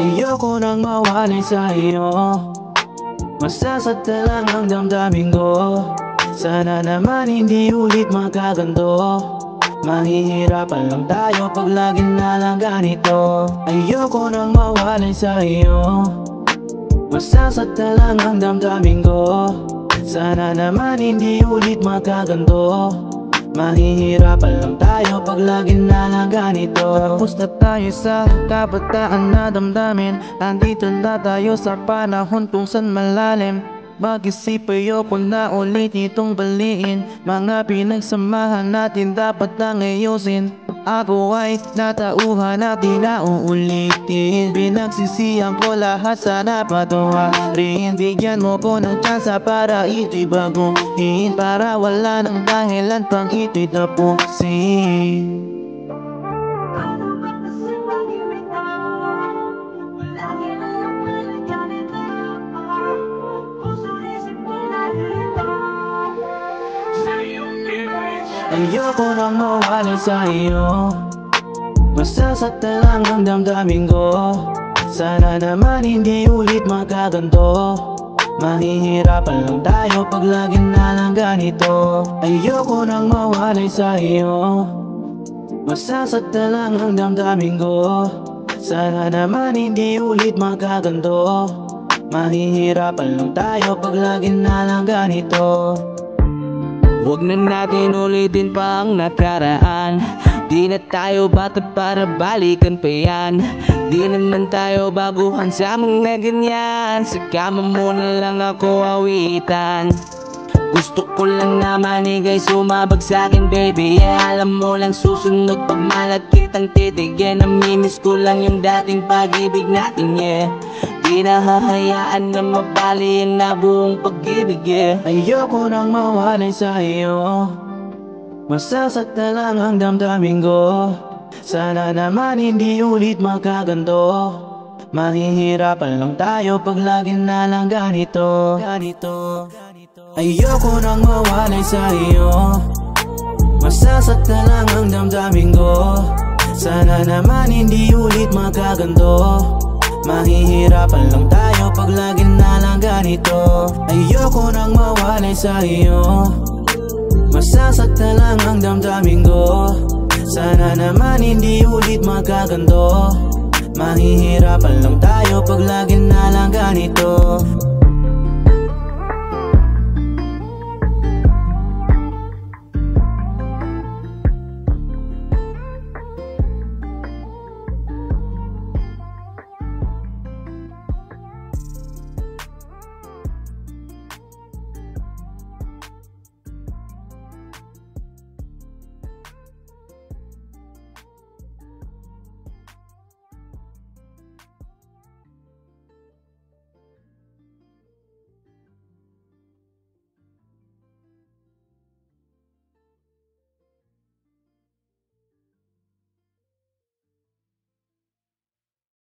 Ayoko nang mawalay sa iyo. Masasaktan lang ang damdamin ko. Sana naman hindi ulit magkaganto. Mahihirapan lang tayo pag lagi na lang ganito. Ayoko nang mawalay sa iyo. Masasaktan lang ang damdamin ko. Sana naman hindi ulit magkaganto. Mahihirapan lang tayo pag lagi na lang ganito. Tapos na tayo sa kabataan na damdamin. Andito na tayo sa panahon kung saan malalim. Mag-isip ayoko na ulit itong baliin. Mga pinagsamahan natin dapat nang ayusin. Ako ay natauhan na di na uulitin. Pinagsisihan ko lahat, sana patawarin. Bigyan mo ko ng tsansa para ito'y baguhin. Para wala ng dahilan pang ito'y tapusin. Ayoko nang mawalay sa iyo. Masasaktan lang ang damdamin ko. Sana naman hindi ulit magkaganto. Mahihirapan lang tayo pag lagi na lang ganito. Ayoko nang mawalay sa iyo. Masasaktan lang ang damdamin ko. Sana naman hindi ulit magkaganto. Mahihirapan lang tayo pag lagi na lang ganito. Huwag na natin ulitin pa ang nakaraan. Di na tayo bata para balikan pa yan. Di naman tayo baguhan sa mga ganyan. Sa kama mo na lang ako awitan. Gusto ko lang naman ika'y sumabag sa'kin, baby, yeah. Alam mo lang susunod pag malagkit ang titig, yeah. Namimiss ko lang yung dating pag-ibig natin, yeah. Di na hahayaan na mabali ang nabuong pag-ibig, yeah. Ayoko nang mawalay sa iyo. Masasaktan lang ang damdamin ko. Sana naman hindi ulit magkaganto. Mahihirapan lang tayo pag lagi na lang ganito. Ayoko nang mawalay sa iyo. Masasaktan lang ang damdamin ko. Sana naman hindi ulit magkaganto. Mahihirapan lang tayo pag lagi na lang ganito. Ayoko nang mawalay sa iyo. Masasaktan lang ang damdamin ko. Sana naman hindi ulit magkaganto. Mahihirapan lang tayo pag lagi